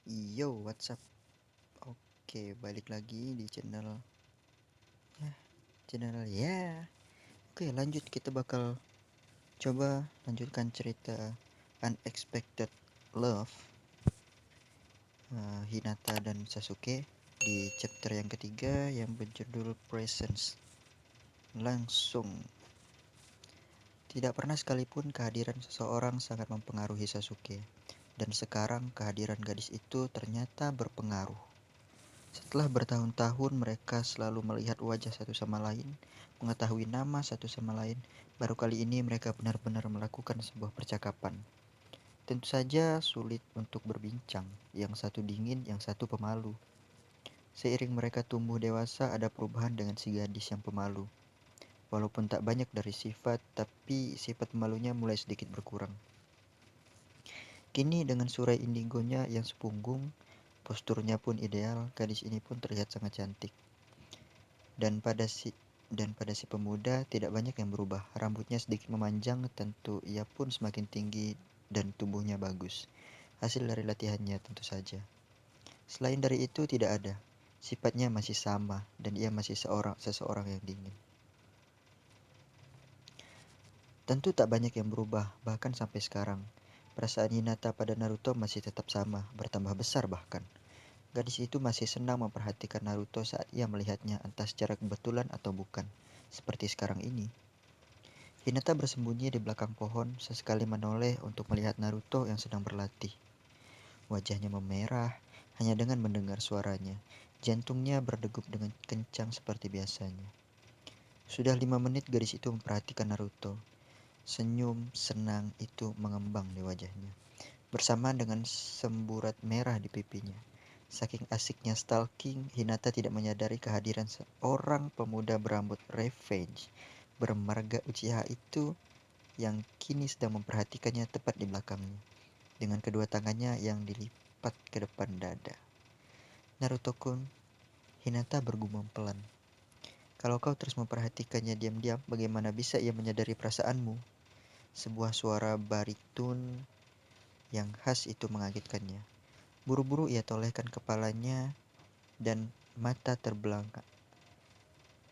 Yo, what's up? Oke, balik lagi di channel ya. Oke, lanjut kita bakal coba lanjutkan cerita Unexpected Love Hinata dan Sasuke di chapter yang ketiga yang berjudul Presence. Langsung. Tidak pernah sekalipun kehadiran seseorang sangat mempengaruhi Sasuke. Dan sekarang kehadiran gadis itu ternyata berpengaruh. Setelah bertahun-tahun mereka selalu melihat wajah satu sama lain, mengetahui nama satu sama lain, baru kali ini mereka benar-benar melakukan sebuah percakapan. Tentu saja sulit untuk berbincang, yang satu dingin, yang satu pemalu. Seiring mereka tumbuh dewasa, ada perubahan dengan si gadis yang pemalu. Walaupun tak banyak dari sifat, tapi sifat pemalunya mulai sedikit berkurang. Kini dengan surai indigonya yang sepunggung, posturnya pun ideal, gadis ini pun terlihat sangat cantik. Dan pada si pemuda tidak banyak yang berubah. Rambutnya sedikit memanjang, tentu ia pun semakin tinggi dan tubuhnya bagus. Hasil dari latihannya tentu saja. Selain dari itu tidak ada. Sifatnya masih sama dan ia masih seseorang yang dingin. Tentu tak banyak yang berubah, bahkan sampai sekarang. Perasaan Hinata pada Naruto masih tetap sama, bertambah besar bahkan. Gadis itu masih senang memperhatikan Naruto saat ia melihatnya, entah secara kebetulan atau bukan, seperti sekarang ini. Hinata bersembunyi di belakang pohon, sesekali menoleh untuk melihat Naruto yang sedang berlatih. Wajahnya memerah, hanya dengan mendengar suaranya. Jantungnya berdegup dengan kencang seperti biasanya. Sudah 5 menit gadis itu memperhatikan Naruto. Senyum senang itu mengembang di wajahnya, bersamaan dengan semburat merah di pipinya. Saking asiknya stalking, Hinata tidak menyadari kehadiran seorang pemuda berambut revenge bermarga Uchiha itu yang kini sedang memperhatikannya tepat di belakangnya, dengan kedua tangannya yang dilipat ke depan dada. Naruto-kun, Hinata bergumam pelan. Kalau kau terus memperhatikannya diam-diam, bagaimana bisa ia menyadari perasaanmu? Sebuah suara baritun yang khas itu mengagetkannya. Buru-buru ia tolehkan kepalanya dan mata terbelangak.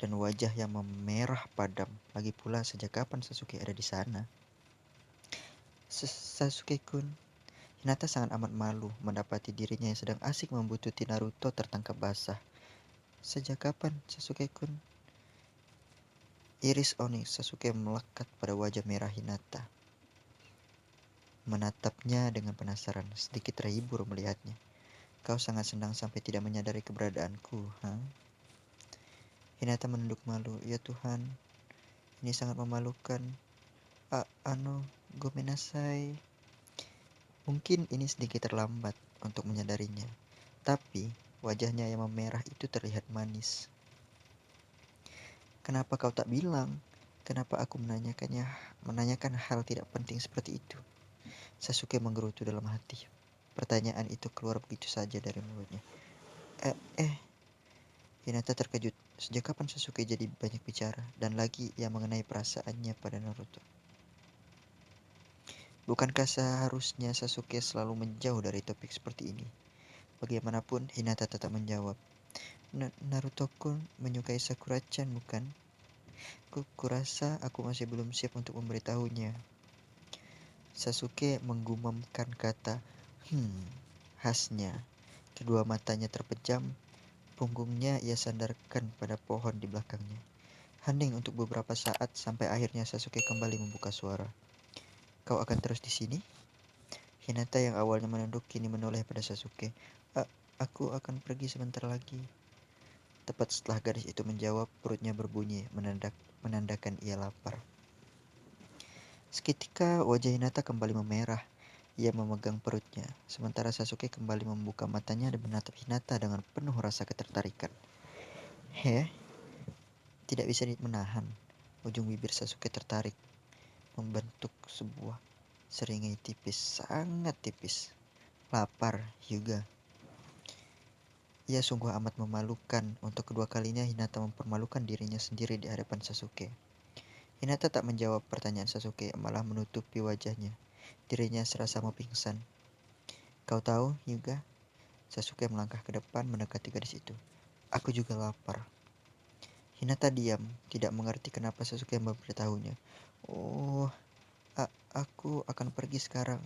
Dan wajah yang memerah padam. Lagi pula sejak kapan Sasuke ada di sana? Sasuke-kun, Hinata sangat amat malu mendapati dirinya yang sedang asik membututi Naruto tertangkap basah. Sejak kapan, Sasuke-kun? Iris Onyx Sasuke melekat pada wajah merah Hinata. Menatapnya dengan penasaran, sedikit terhibur melihatnya. Kau sangat senang sampai tidak menyadari keberadaanku, ha? Hinata menunduk malu. Ya Tuhan, ini sangat memalukan. Gomenasai. Mungkin ini sedikit terlambat untuk menyadarinya, tapi wajahnya yang memerah itu terlihat manis. Kenapa kau tak bilang? Kenapa aku menanyakan hal tidak penting seperti itu? Sasuke menggerutu dalam hati. Pertanyaan itu keluar begitu saja dari mulutnya. Hinata terkejut. Sejak kapan Sasuke jadi banyak bicara, dan lagi ia mengenai perasaannya pada Naruto? Bukankah seharusnya Sasuke selalu menjauh dari topik seperti ini? Bagaimanapun, Hinata tetap menjawab. Naruto-kun menyukai Sakura-chan, bukan? Kurasa aku masih belum siap untuk memberitahunya. Sasuke menggumamkan kata, khasnya. Kedua matanya terpejam, punggungnya ia sandarkan pada pohon di belakangnya. Hening untuk beberapa saat sampai akhirnya Sasuke kembali membuka suara. Kau akan terus di sini? Hinata yang awalnya menunduk kini menoleh pada Sasuke. Aku akan pergi sebentar lagi. Tepat setelah gadis itu menjawab, perutnya berbunyi, menandakan ia lapar. Seketika wajah Hinata kembali memerah. Ia memegang perutnya, sementara Sasuke kembali membuka matanya dan menatap Hinata dengan penuh rasa ketertarikan. Tidak bisa menahan. Ujung bibir Sasuke tertarik, membentuk sebuah seringai tipis, sangat tipis. Lapar, Hyuga. Ia sungguh amat memalukan. Untuk kedua kalinya Hinata mempermalukan dirinya sendiri di hadapan Sasuke. Hinata tak menjawab pertanyaan Sasuke, malah menutupi wajahnya. Dirinya serasa mau pingsan. Kau tahu, Hyuga? Sasuke melangkah ke depan mendekati gadis itu. Aku juga lapar. Hinata diam, tidak mengerti kenapa Sasuke memberitahunya. Oh, aku akan pergi sekarang.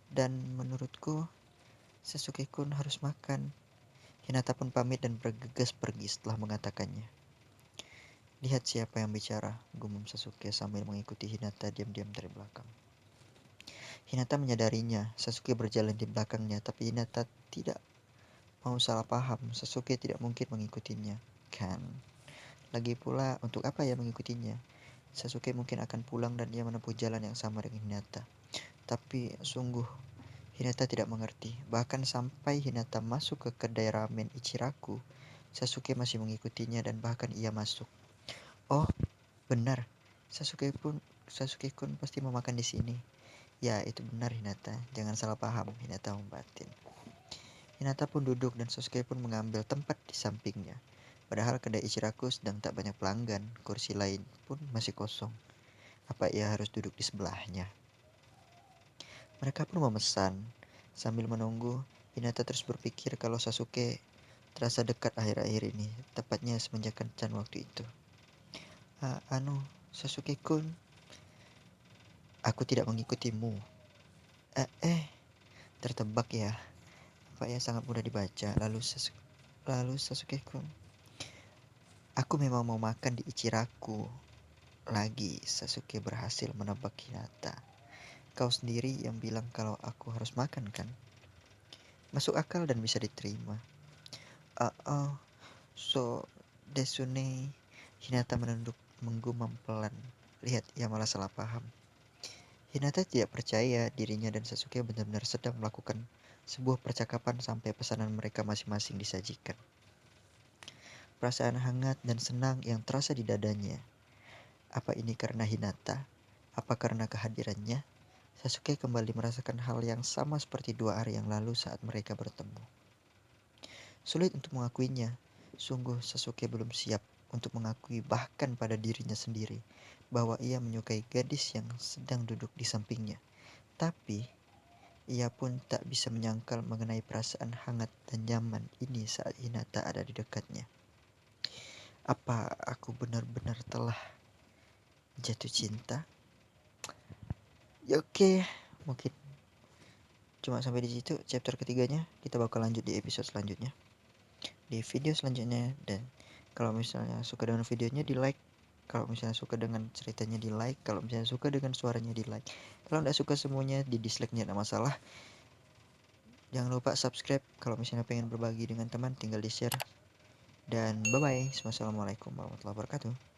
Dan menurutku, Sasuke-kun harus makan. Hinata pun pamit dan bergegas pergi setelah mengatakannya. Lihat siapa yang bicara, gumam Sasuke sambil mengikuti Hinata diam-diam dari belakang. Hinata menyadarinya, Sasuke berjalan di belakangnya, tapi Hinata tidak mau salah paham. Sasuke tidak mungkin mengikutinya, kan? Lagi pula, untuk apa ia mengikutinya? Sasuke mungkin akan pulang dan ia menempuh jalan yang sama dengan Hinata. Tapi sungguh, Hinata tidak mengerti. Bahkan sampai Hinata masuk ke kedai ramen Ichiraku, Sasuke masih mengikutinya dan bahkan ia masuk. Oh, benar. Sasuke-kun pasti mau makan di sini. Ya, itu benar Hinata. Jangan salah paham, Hinata membatin. Hinata pun duduk dan Sasuke pun mengambil tempat di sampingnya. Padahal kedai Ichiraku sedang tak banyak pelanggan, kursi lain pun masih kosong. Apa ia harus duduk di sebelahnya? Mereka pun memesan. Sambil menunggu, Hinata terus berpikir kalau Sasuke terasa dekat akhir-akhir ini, tepatnya semenjak kencan waktu itu. Sasuke-kun, aku tidak mengikutimu. Tertebak ya. Apa ya sangat mudah dibaca. Lalu Sasuke-kun, aku memang mau makan di Ichiraku. Lagi Sasuke berhasil menebak Hinata. Kau sendiri yang bilang kalau aku harus makan kan? Masuk akal dan bisa diterima. Oh, so Desune. Hinata menunduk menggumam pelan. Lihat, ia malah salah paham. Hinata tidak percaya dirinya dan Sasuke benar-benar sedang melakukan sebuah percakapan sampai pesanan mereka masing-masing disajikan. Perasaan hangat dan senang yang terasa di dadanya. Apa ini karena Hinata? Apa karena kehadirannya? Sasuke kembali merasakan hal yang sama seperti 2 hari yang lalu saat mereka bertemu. Sulit untuk mengakuinya. Sungguh Sasuke belum siap untuk mengakui bahkan pada dirinya sendiri bahwa ia menyukai gadis yang sedang duduk di sampingnya. Tapi ia pun tak bisa menyangkal mengenai perasaan hangat dan nyaman ini saat Hinata ada di dekatnya. Apa aku benar-benar telah jatuh cinta? Ya oke, mungkin cuma sampai di situ chapter ketiganya. Kita bakal lanjut di episode selanjutnya, di video selanjutnya. Dan kalau misalnya suka dengan videonya di like, kalau misalnya suka dengan ceritanya di like, kalau misalnya suka dengan suaranya di like, kalau nggak suka semuanya di dislike, nggak masalah. Jangan lupa subscribe. Kalau misalnya pengen berbagi dengan teman tinggal di share. Dan bye bye. Wassalamualaikum warahmatullahi wabarakatuh.